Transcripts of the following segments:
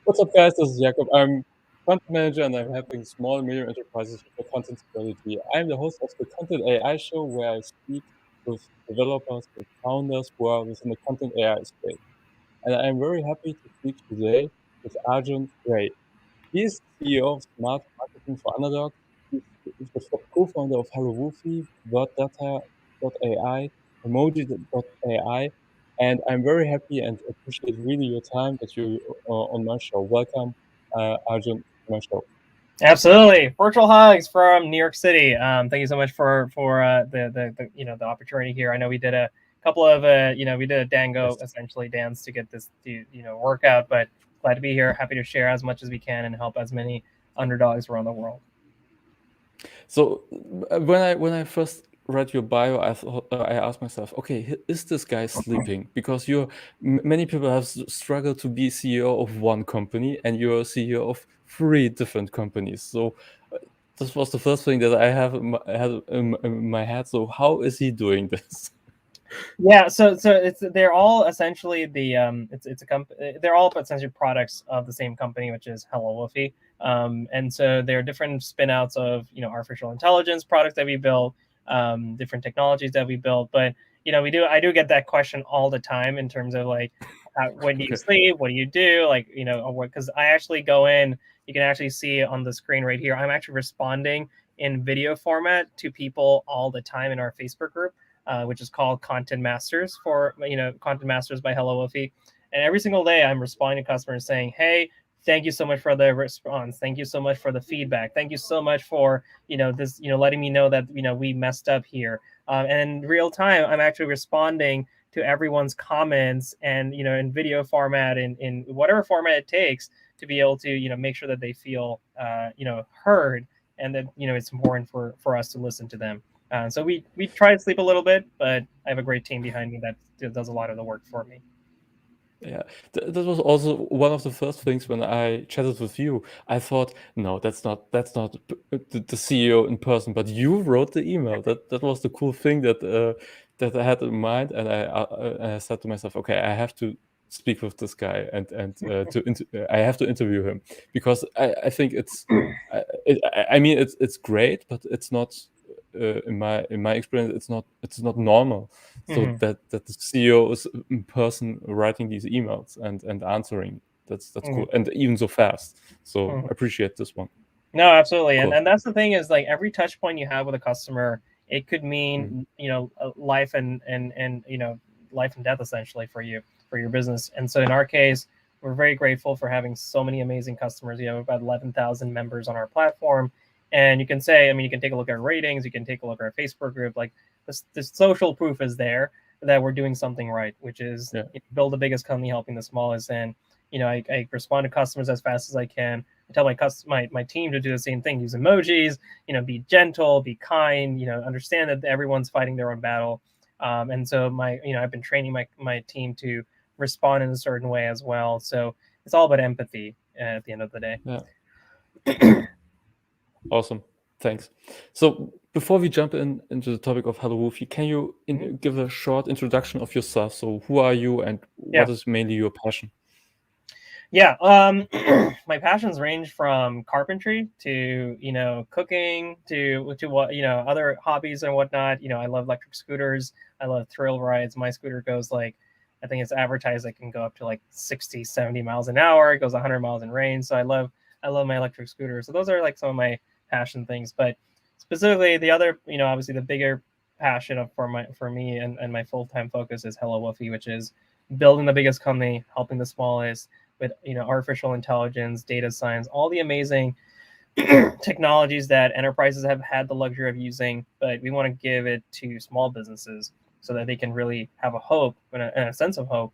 What's up, guys? This is Jakob. I'm content manager and I'm helping small and medium enterprises with their content strategy. I'm the host of the Content AI show where I speak with developers, with founders who are within the content AI space. And I'm very happy to speak today with Arjun Rai. He's CEO of Smart Marketing for Underdog. He's the co-founder of HelloWoofie, AI, Emoji.ai, and I'm very happy and appreciate really your time that you on my show. Welcome, Arjun, to my show. Absolutely, virtual hugs from New York City. Thank you so much for the the opportunity here. I know we did a couple of we did a Yes. Dango essentially dance to get this workout, but glad to be here. Happy to share as much as we can and help as many underdogs around the world. So when I first read your bio, I asked myself, okay, is this guy sleeping? Because many people have struggled to be CEO of one company, and you're CEO of three different companies. So this was the first thing that I had in my head. So how is he doing this? Yeah, so they're all essentially it's a company. They're all essentially products of the same company, which is HelloWoofie. And so there are different spin-outs of artificial intelligence products that we build, different technologies that we build. But I do get that question all the time in terms of like, when do you Okay. sleep? What do you do? Like because I actually go in. You can actually see on the screen right here. I'm actually responding in video format to people all the time in our Facebook group. Which is called Content Masters Content Masters by HelloWoofie. And every single day I'm responding to customers saying, hey, thank you so much for the response. Thank you so much for the feedback. Thank you so much for, this, letting me know that, we messed up here. And in real time, I'm actually responding to everyone's comments and, in video format, in whatever format it takes to be able to, make sure that they feel, heard and that, it's important for us to listen to them. So we try to sleep a little bit, but I have a great team behind me that does a lot of the work for me. Yeah, that was also one of the first things when I chatted with you. I thought, no, that's not the CEO in person, but you wrote the email. That was the cool thing that I had in mind, and I said to myself, okay, I have to speak with this guy and I have to interview him because I think I mean it's great, but it's not in my experience it's not normal. So Mm-hmm. that the CEO is in person writing these emails and answering. That's Mm-hmm. cool, and even so fast. So Mm-hmm. I appreciate this one. No, absolutely. And Cool. and that's the thing is like every touch point you have with a customer, it could Mm. mean, life and life and death essentially for your business. And so in our case, we're very grateful for having so many amazing customers. We have about 11,000 members on our platform. And you can say, I mean, you can take a look at our ratings, you can take a look at our Facebook group, like this social proof is there that we're doing something right, which is Yeah. build the biggest company helping the smallest. And I respond to customers as fast as I can. I tell my team to do the same thing. Use emojis. Be gentle, be kind. Understand that everyone's fighting their own battle. And so I've been training my team to respond in a certain way as well. So it's all about empathy at the end of the day. Yeah. Awesome. Thanks. So before we jump into the topic of Hello Woofy, can you Mhm. give a short introduction of yourself? So who are you and Yeah. what is mainly your passion? Yeah. My passions range from carpentry to cooking to what other hobbies and whatnot. I love electric scooters. I love thrill rides. My scooter goes like, I think it's advertised it can go up to like 60, 70 miles an hour. It goes 100 miles in range. So I love my electric scooter. So those are like some of my passion things. But specifically, the other, obviously the bigger passion for me and my full time focus is Hello Woofie, which is building the biggest company, helping the smallest with artificial intelligence, data science, all the amazing technologies that enterprises have had the luxury of using, but we want to give it to small businesses so that they can really have a hope and a sense of hope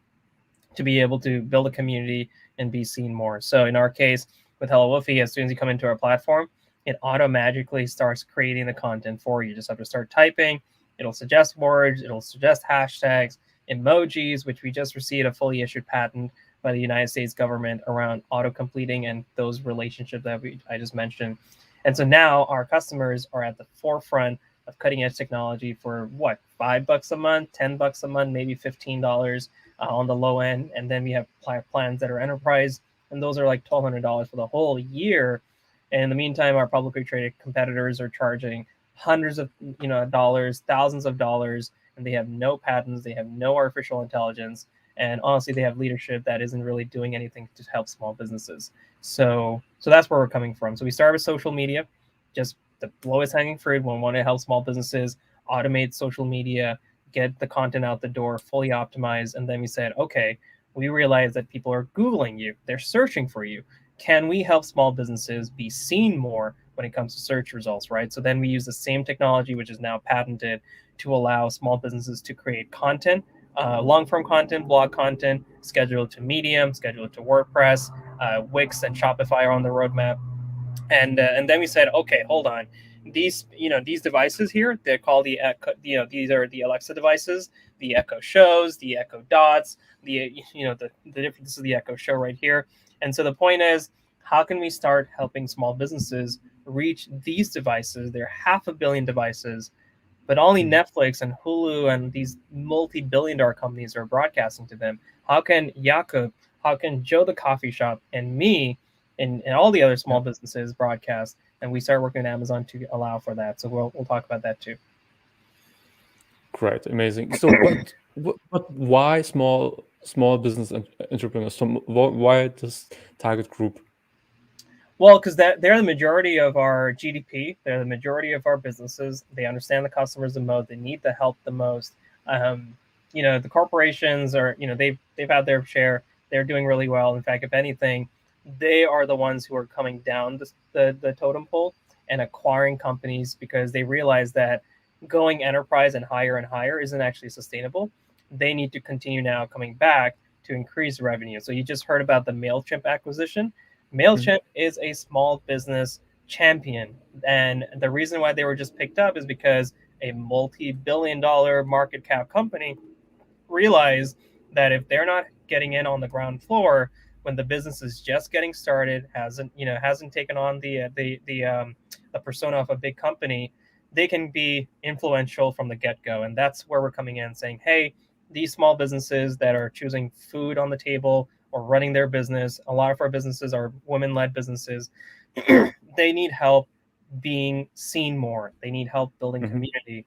to be able to build a community and be seen more. So in our case, with Hello Woofie, as soon as you come into our platform, it automatically starts creating the content for you. You just have to start typing. It'll suggest words. It'll suggest hashtags, emojis, which we just received a fully issued patent by the United States government around auto completing and those relationships that I just mentioned. And so now our customers are at the forefront of cutting edge technology for what, $5 a month, $10 a month, maybe $15 on the low end. And then we have plans that are enterprise and those are like $1,200 for the whole year. And in the meantime, our publicly traded competitors are charging hundreds of dollars, thousands of dollars, and they have no patents, they have no artificial intelligence, and honestly, they have leadership that isn't really doing anything to help small businesses. So that's where we're coming from. So we started with social media, just the lowest hanging fruit when we want to help small businesses automate social media, get the content out the door, fully optimized. And then we said, okay, we realize that people are Googling you, they're searching for you. Can we help small businesses be seen more when it comes to search results, right? So then we use the same technology, which is now patented, to allow small businesses to create content, long-form content, blog content, schedule it to Medium, schedule it to WordPress, Wix and Shopify are on the roadmap. And then we said, okay, hold on, these devices here, they're called the Echo, these are the Alexa devices, the Echo Shows, the Echo Dots, the difference is the Echo Show right here. And so the point is, how can we start helping small businesses reach these devices? They're 500 million devices, but only Netflix and Hulu and these multi-billion-dollar companies are broadcasting to them. How can Jakub, how can Joe the coffee shop, and me, and all the other small businesses broadcast? And we start working with Amazon to allow for that. So we'll talk about that too. Great, amazing. So, but why small business entrepreneurs? So why this target group? Well, because they're the majority of our GDP. They're the majority of our businesses. They understand the customers the most. They need the help the most. The corporations are, they've had their share. They're doing really well. In fact, if anything, they are the ones who are coming down the totem pole and acquiring companies because they realize that going enterprise and higher isn't actually sustainable. They need to continue now coming back to increase revenue. So you just heard about the MailChimp acquisition. MailChimp is a small business champion. And the reason why they were just picked up is because a multi-billion-dollar market cap company realized that if they're not getting in on the ground floor when the business is just getting started, hasn't taken on the persona of a big company, they can be influential from the get-go. And that's where we're coming in saying, hey, these small businesses that are choosing food on the table or running their business, a lot of our businesses are women-led businesses, they need help being seen more. They need help building community.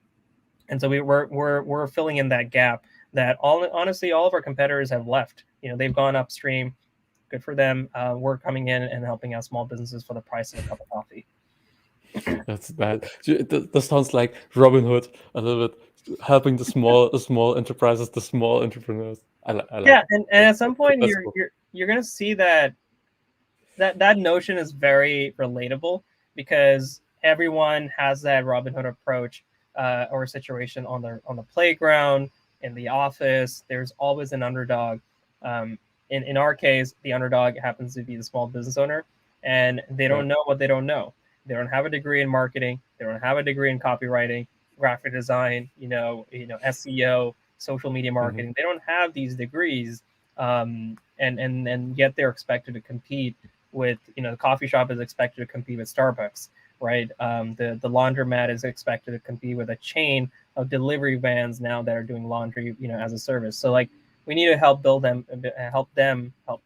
And so we're filling in that gap that honestly all of our competitors have left. They've gone upstream. Good for them. We're coming in and helping out small businesses for the price of a cup of coffee. That's bad. That sounds like Robin Hood a little bit, helping the small enterprises, the small entrepreneurs. I like. Yeah, and at some point cool. you're gonna see that notion is very relatable because everyone has that Robin Hood approach or situation on the playground, in the office. There's always an underdog. In our case, the underdog happens to be the small business owner, and they don't know what they don't know. They don't have a degree in marketing. They don't have a degree in copywriting, graphic design, SEO, social media marketing. They don't have these degrees, and yet they're expected to compete with, the coffee shop is expected to compete with Starbucks, right? The laundromat is expected to compete with a chain of delivery vans now that are doing laundry, as a service. So like, we need to help help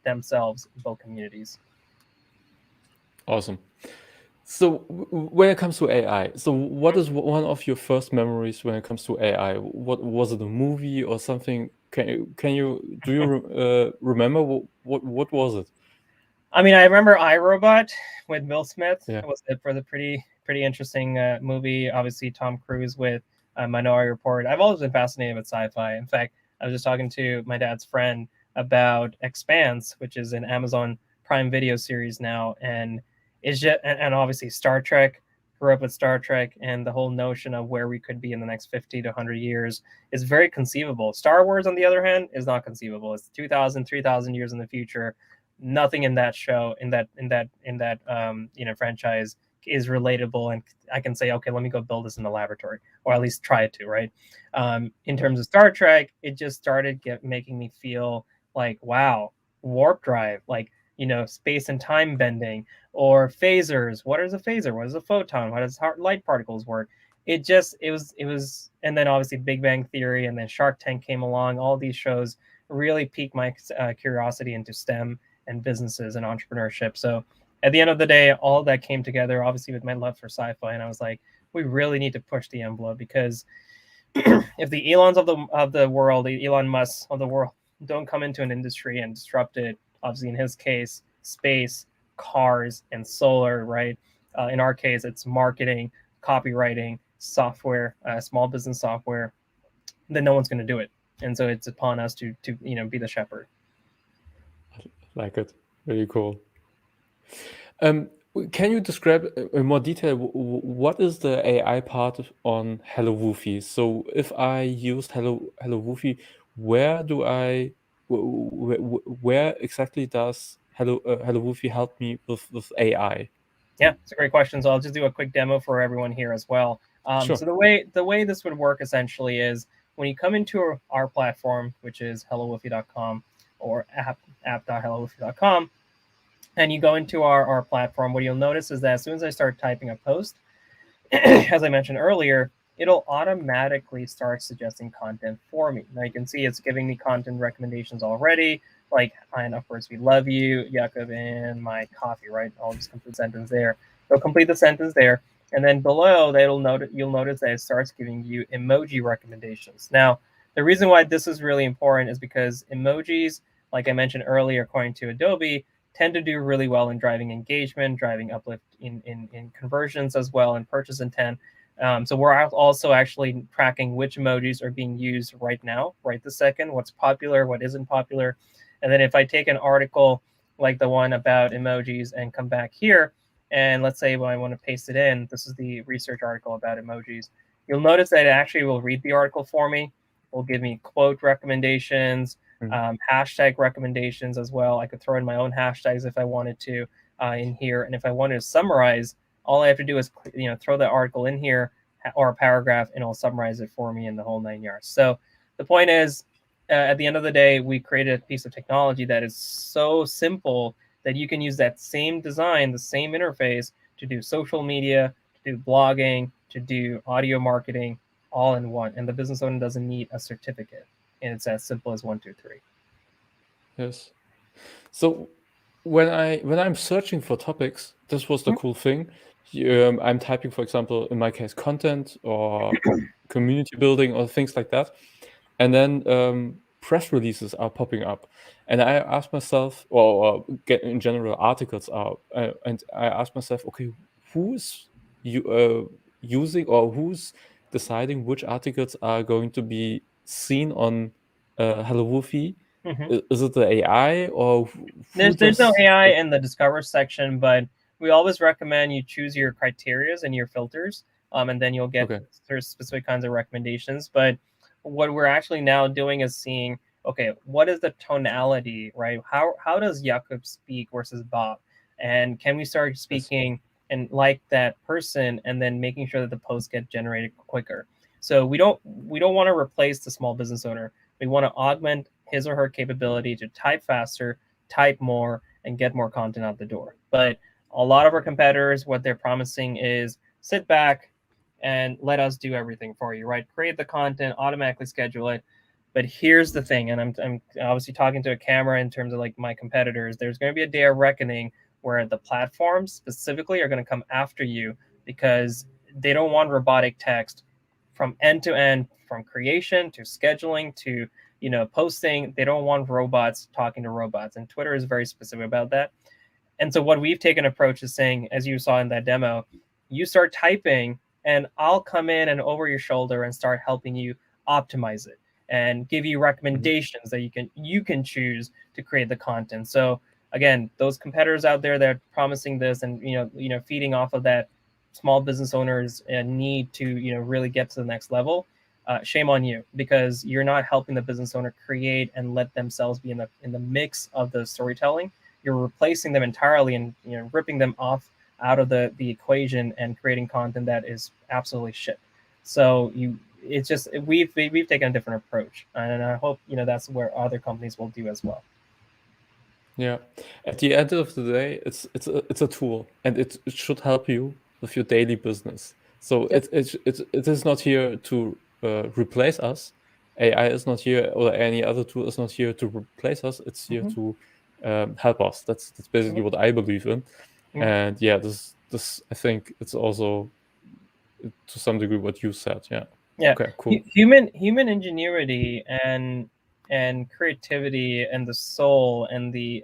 themselves build communities. Awesome. So when it comes to AI, so what is one of your first memories when it comes to AI? What was it, a movie or something? Do you remember what was it? I mean, I remember iRobot with Will Smith. Yeah. It was for the pretty interesting movie. Obviously, Tom Cruise with Minority Report. I've always been fascinated with sci-fi. In fact, I was just talking to my dad's friend about Expanse, which is an Amazon Prime Video series now, and it's just and obviously Star Trek. Grew up with Star Trek, and the whole notion of where we could be in the next 50 to 100 years is very conceivable. Star Wars, on the other hand, is not conceivable. It's 2,000, 3,000 years in the future. Nothing in that show, in that franchise is relatable, and I can say, okay, let me go build this in the laboratory, or at least try it to, right? In terms of Star Trek, it just started making me feel like, wow, warp drive, like, space and time bending, or phasers. What is a phaser? What is a photon? How does light particles work? It was, and then obviously Big Bang Theory, and then Shark Tank came along. All these shows really piqued my curiosity into STEM and businesses and entrepreneurship. So at the end of the day, all that came together, obviously with my love for sci-fi, and I was like, we really need to push the envelope, because if the Elons of the world, the Elon Musk of the world, don't come into an industry and disrupt it, obviously in his case, space, cars, and solar, right? In our case, it's marketing, copywriting, software, small business software. Then no one's going to do it, and so it's upon us to be the shepherd. Like it. Really cool. Can you describe in more detail what is the AI part on HelloWoofie? So if I use HelloWoofie, where do I where exactly does HelloWoofie help me with AI? Yeah, it's a great question. So I'll just do a quick demo for everyone here as well. Sure. So the way this would work essentially is when you come into our platform, which is HelloWoofie.com or app.hellowoofie.com, and you go into our platform, what you'll notice is that as soon as I start typing a post, as I mentioned earlier, it'll automatically start suggesting content for me. Now you can see it's giving me content recommendations already, like "Hi, and of course we love you, Jakob, and my coffee," right? I'll just complete the sentence there. It'll complete the sentence there, and then below that you'll notice that it starts giving you emoji recommendations. Now, the reason why this is really important is because emojis, like I mentioned earlier, according to Adobe, tend to do really well in driving engagement, driving uplift in conversions as well, and purchase intent. So we're also actually tracking which emojis are being used right now, right this second, what's popular, what isn't popular. And then if I take an article like the one about emojis and come back here, and let's say I want to paste it in, this is the research article about emojis. You'll notice that it actually will read the article for me, will give me quote recommendations, hashtag recommendations as well. I could throw in my own hashtags if I wanted to in here. And if I wanted to summarize, all I have to do is throw the article in here or a paragraph, and it'll summarize it for me in the whole 9 yards. So the point is, at the end of the day, we created a piece of technology that is so simple that you can use that same design, the same interface, to do social media, to do blogging, to do audio marketing, all in one. And the business owner doesn't need a certificate. And it's as simple as 1, 2, 3. Yes. So when I'm searching for topics, this was the cool thing. I'm typing, for example, in my case, content or community building or things like that, and then press releases are popping up, and I ask myself, or get in general, articles are, and I ask myself, okay, who's using or who's deciding which articles are going to be seen on HelloWoofie? Is it the AI or who There's no does? AI in the Discover section, but we always recommend you choose your criterias and your filters, and then you'll get Okay. specific kinds of recommendations. But what we're actually now doing is seeing, okay, what is the tonality, right? How does Jakob speak versus Bob? And can we start speaking and like that person, and then making sure that the posts get generated quicker? So we don't want to replace the small business owner. We want to augment his or her capability to type faster, type more, and get more content out the door. But a lot of our competitors, what they're promising is sit back and let us do everything for you, right? Create the content, automatically schedule it. But here's the thing, and I'm obviously talking to a camera in terms of like my competitors. There's going to be a day of reckoning where the platforms specifically are going to come after you, because they don't want robotic text from end to end, from creation to scheduling to posting. They don't want robots talking to robots, and Twitter is very specific about that. And so what we've taken approach is saying, as you saw in that demo, you start typing and I'll come in and over your shoulder and start helping you optimize it and give you recommendations that you can choose to create the content. So again, those competitors out there that are promising this and feeding off of that small business owners need to really get to the next level, shame on you, because you're not helping the business owner create and let themselves be in the mix of the storytelling. You're replacing them entirely and ripping them off out of the equation and creating content that is absolutely shit. So it's just we've taken a different approach, and I hope that's where other companies will do as well. Yeah. At the end of the day, it's a tool, and it should help you with your daily business. So Yep. it is not here to replace us. AI is not here, or any other tool is not here to replace us. It's here to help us. That's basically what I believe in. Mhm. And yeah, this I think it's also to some degree what you said. Yeah. Yeah, Okay, cool. human ingenuity and creativity and the soul and the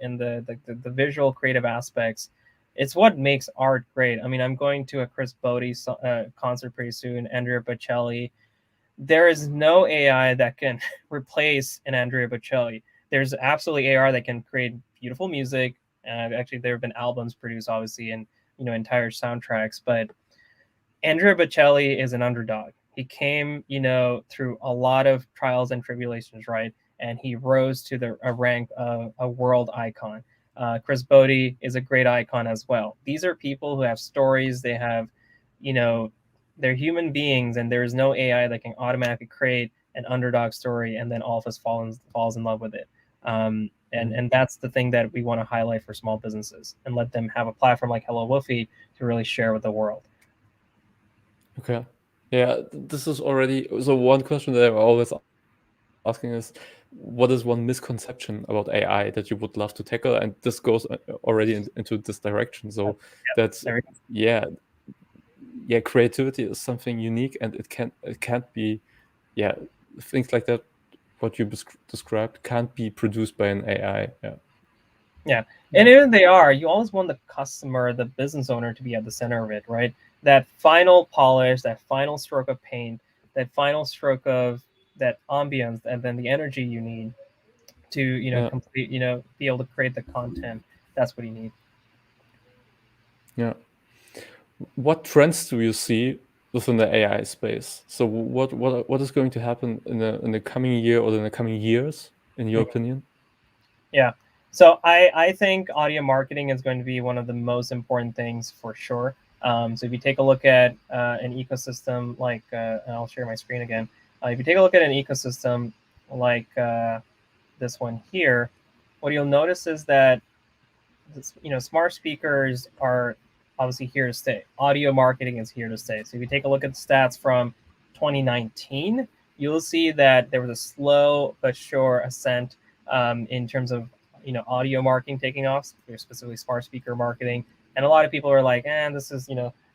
visual creative aspects, it's what makes art great. I mean, I'm going to a Chris Bodie concert pretty soon, Andrea Bocelli. There is no AI that can replace an Andrea Bocelli. There's absolutely AI that can create beautiful music. Actually, there have been albums produced, obviously, and entire soundtracks. But Andrea Bocelli is an underdog. He came, through a lot of trials and tribulations, right? And he rose to a rank of a world icon. Chris Bodie is a great icon as well. These are people who have stories. They have, you know, they're human beings, and there is no AI that can automatically create an underdog story and then all of us falls in love with it. And that's the thing that we want to highlight for small businesses and let them have a platform like HelloWoofie to really share with the world. Okay. Yeah, this is already so one question that I'm always asking is what is one misconception about AI that you would love to tackle? And this goes already into this direction. So Yep, that's there. yeah, yeah, creativity is something unique and it can't be yeah, things like that what you described can't be produced by an AI. Yeah. Yeah, and even they are, you always want the customer, the business owner, to be at the center of it, right? That final polish, that final stroke of paint, that final stroke of that ambience, and then the energy you need to, Yeah. complete, be able to create the content. That's what you need. Yeah. What trends do you see within the AI space? So what is going to happen in the coming year or in the coming years, in your Mhm. opinion? Yeah. So I think audio marketing is going to be one of the most important things for sure. So if you take a look at an ecosystem like, and I'll share my screen again. If you take a look at an ecosystem like this one here, what you'll notice is that smart speakers are obviously here to stay. Audio marketing is here to stay. So if you take a look at the stats from 2019, you'll see that there was a slow but sure ascent in terms of audio marketing taking off, specifically smart speaker marketing. And a lot of people are like, this is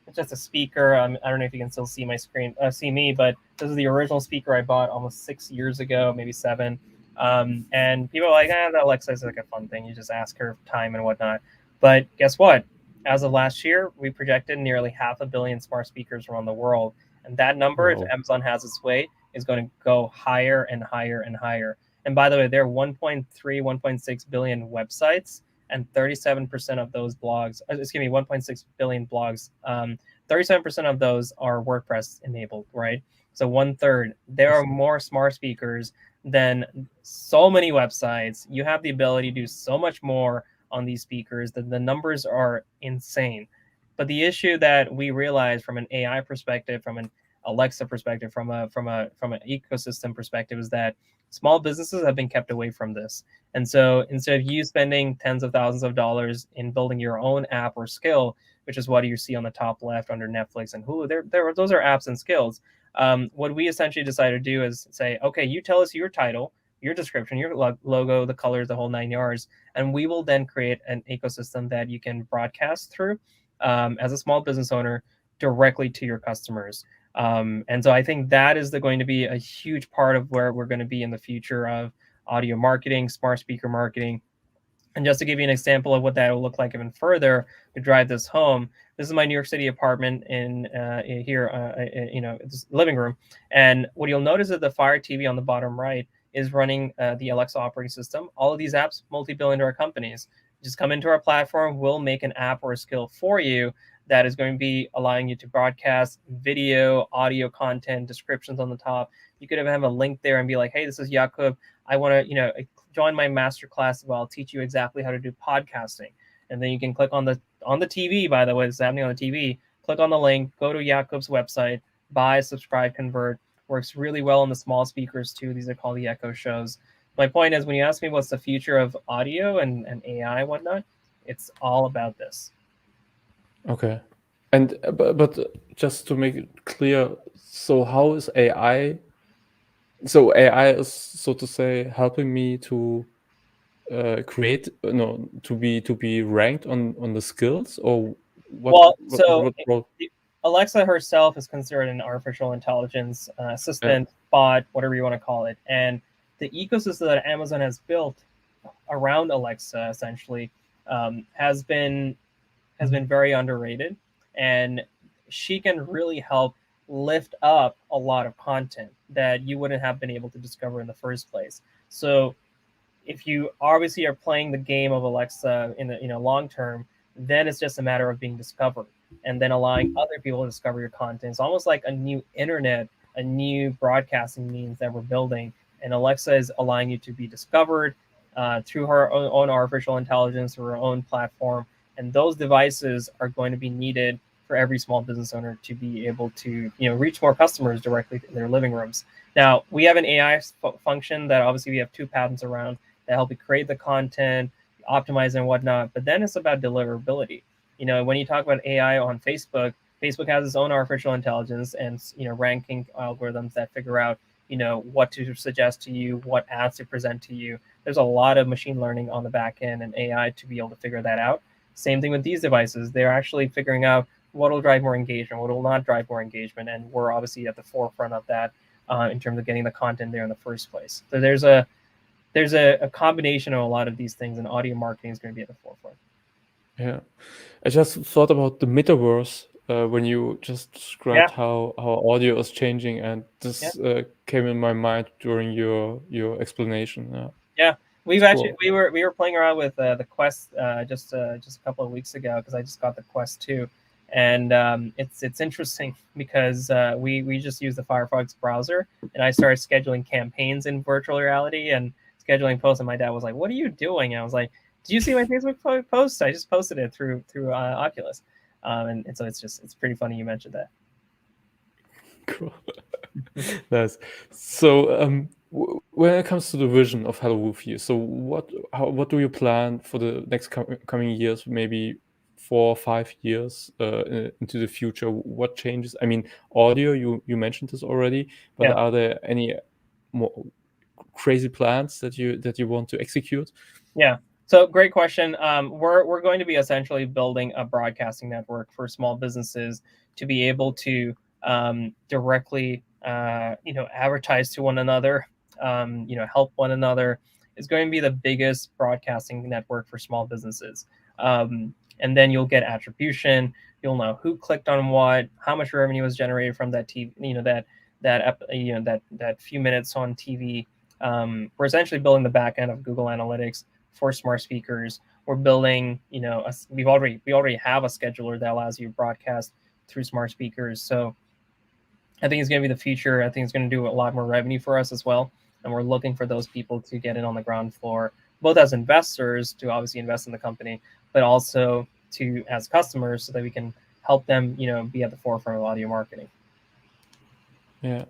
it's just a speaker. I don't know if you can still see my screen, see me, but this is the original speaker I bought almost 6 years ago, maybe 7. And people are like, the Alexa is like a fun thing. You just ask her time and whatnot. But guess what? As of last year, we projected nearly 500 million smart speakers around the world. And that number, if Wow. Amazon has its way, is going to go higher and higher and higher. And by the way, there are 1.3, 1.6 billion websites, and 37% of those blogs, 1.6 billion blogs, 37% of those are WordPress enabled, right? So 1/3. There I are see. more smart speakers than so many websites. You have the ability to do so much more on these speakers that the numbers are insane. But the issue that we realize from an AI perspective, from an Alexa perspective, from an ecosystem perspective, is that small businesses have been kept away from this. And so instead of you spending tens of thousands of dollars in building your own app or skill, which is what you see on the top left under Netflix and Hulu, those are apps and skills. What we essentially decided to do is say, okay, you tell us your title, your description, your logo, the colors, the whole 9 yards, and we will then create an ecosystem that you can broadcast through as a small business owner directly to your customers. And so I think that is going to be a huge part of where we're going to be in the future of audio marketing, smart speaker marketing. And just to give you an example of what that will look like even further to drive this home, this is my New York City apartment here, this living room. And what you'll notice is the Fire TV on the bottom right is running the Alexa operating system. All of these apps, multi-billion-dollar companies, just come into our platform. We'll make an app or a skill for you that is going to be allowing you to broadcast video, audio content, descriptions on the top. You could have a link there and be like, hey, this is Jakub. I want to, join my masterclass where I'll teach you exactly how to do podcasting. And then you can click on the TV, by the way, this is happening on the TV. Click on the link, go to Jakub's website, buy, subscribe, convert. Works really well on the small speakers too. These are called the Echo shows. My point is, when you ask me what's the future of audio and AI and whatnot, it's all about this. Okay. And but just to make it clear, so how is AI? So AI is, so to say, helping me to create no to be ranked on the skills, or Well, so what role? Alexa herself is considered an artificial intelligence Yeah. assistant, bot, whatever you want to call it. And the ecosystem that Amazon has built around Alexa essentially has been very underrated, and she can really help lift up a lot of content that you wouldn't have been able to discover in the first place. So if you obviously are playing the game of Alexa in the long term, then it's just a matter of being discovered and then allowing other people to discover your content. It's almost like a new internet, a new broadcasting means that we're building, and Alexa is allowing you to be discovered through her own artificial intelligence, through her own platform, and those devices are going to be needed for every small business owner to be able to reach more customers directly in their living rooms. Now we have an AI function that obviously we have 2 patents around that help you create the content, optimize and whatnot. But then it's about deliverability. When you talk about AI on Facebook, Facebook has its own artificial intelligence and ranking algorithms that figure out what to suggest to you, what ads to present to you. There's a lot of machine learning on the back end and AI to be able to figure that out. Same thing with these devices. They're actually figuring out what will drive more engagement, what will not drive more engagement, and we're obviously at the forefront of that in terms of getting the content there in the first place. So there's a combination of a lot of these things, and audio marketing is going to be at the forefront. Yeah, I just thought about the metaverse when you just described Yeah, how audio is changing, and yeah, this came in my mind during your explanation. Yeah, yeah. We've it's actually cool. we were playing around with the Quest just a couple of weeks ago because I just got the Quest 2, and it's interesting because we just use the Firefox browser, and I started scheduling campaigns in virtual reality and scheduling posts, and my dad was like, "What are you doing?" And I was like, "Did you see my Facebook post? I just posted it through Oculus." And so it's pretty funny you mentioned that. Cool. Nice. So, when it comes to the vision of HelloWoofie, so what do you plan for the next coming years, maybe 4 or 5 years into the future? What changes? I mean, audio, you mentioned this already, but Yeah. are there any more crazy plans that you want to execute? Yeah. So great question. We're going to be essentially building a broadcasting network for small businesses to be able to directly, advertise to one another, help one another. Is going to be the biggest broadcasting network for small businesses. And then you'll get attribution. You'll know who clicked on what, how much revenue was generated from that TV, that few minutes on TV. We're essentially building the back end of Google Analytics for smart speakers. We're building, we already have a scheduler that allows you to broadcast through smart speakers. So I think it's going to be the future. I think it's going to do a lot more revenue for us as well. And we're looking for those people to get in on the ground floor, both as investors to obviously invest in the company, but also to as customers so that we can help them, be at the forefront of audio marketing. Yeah,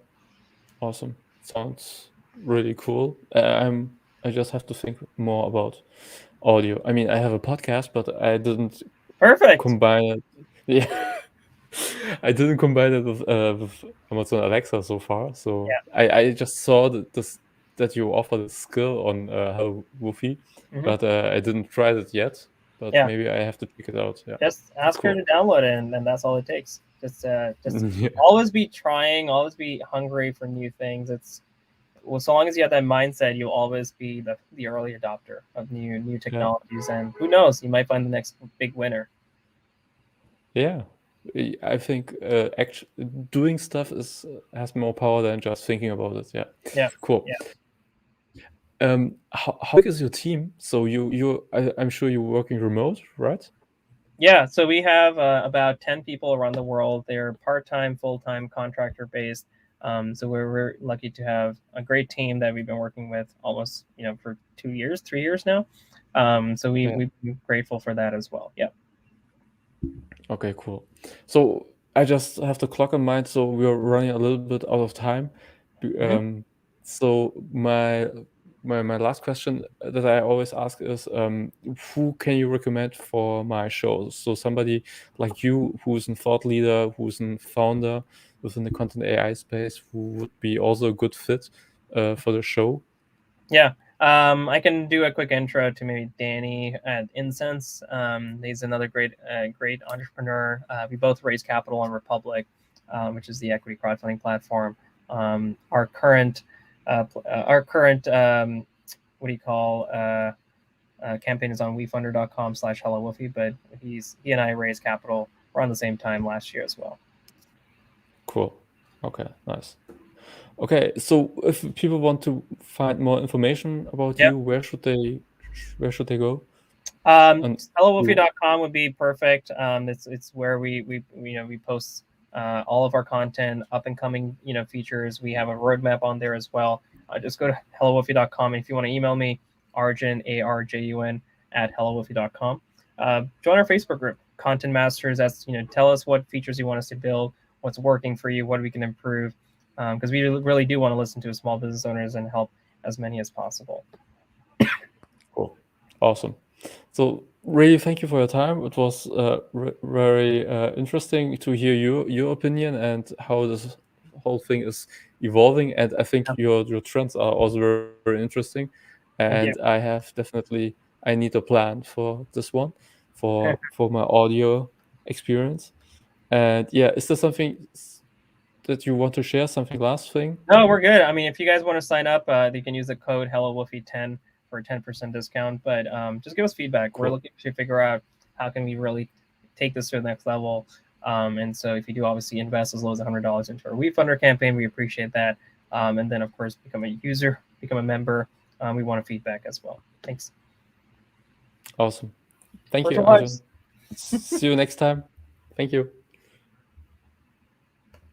awesome. Sounds really cool. I just have to think more about audio. I mean, I have a podcast, but I didn't Perfect. combine it. Yeah, I didn't combine it with Amazon Alexa so far. So Yeah. I just saw that you offer the skill on Hello Woofy, Hmm. but I didn't try it yet. But Yeah. maybe I have to check it out. Yeah, Just that's ask her cool. to download it, and that's all it takes. Just Yeah, always be trying, always be hungry for new things. It's well, so long as you have that mindset, you'll always be the early adopter of new yeah, technologies, and who knows, you might find the next big winner. yeah. I think actually doing stuff has more power than just thinking about it. Yeah, Yeah, cool. yeah, How big is your team? So I'm sure you're working remote, right? yeah. So we have about 10 people around the world. They're part-time, full-time, contractor-based. So we're lucky to have a great team that we've been working with almost for 2 years, 3 years now. So Yeah. we're grateful for that as well. Yeah. Okay, cool. So I just have the clock in mind, so we're running a little bit out of time. Hmm. So my last question that I always ask is, who can you recommend for my show? So somebody like you, who's a thought leader, who's a founder within the content AI space, who would be also a good fit for the show. Yeah. I can do a quick intro to maybe Danny at Incense. He's another great entrepreneur. We both raise capital on Republic, which is the equity crowdfunding platform. Our current what do you call campaign is on wefunder.com/HelloWoofie, but he and I raised capital around the same time last year as well. Cool. Okay, nice. Okay, so if people want to find more information about Yep. you, where should they go? HelloWoofie.com would be perfect. It's where we post all of our content, up and coming features. We have a roadmap on there as well. Just go to HelloWoofie.com, and if you want to email me, Arjun ARJUN at HelloWoofie.com. Join our Facebook group, Content Masters. That's tell us what features you want us to build, what's working for you, what we can improve, because we really do want to listen to small business owners and help as many as possible. Cool. Awesome. So really, thank you for your time. It was very interesting to hear your opinion and how this whole thing is evolving. And I think your trends are also very, very interesting. And I need a plan for this one, for my audio experience. And yeah, is there something that you want to share? Something last thing? No, we're good. I mean, if you guys want to sign up, you can use the code HelloWoofie10 for a 10% discount. But just give us feedback. Cool. We're looking to figure out how can we really take this to the next level. And so if you do obviously invest as low as $100 into our WeFunder campaign, we appreciate that. And then, of course, become a user, become a member. We want feedback as well. Thanks. Awesome. Thank you, Arjun. See you next time. Thank you.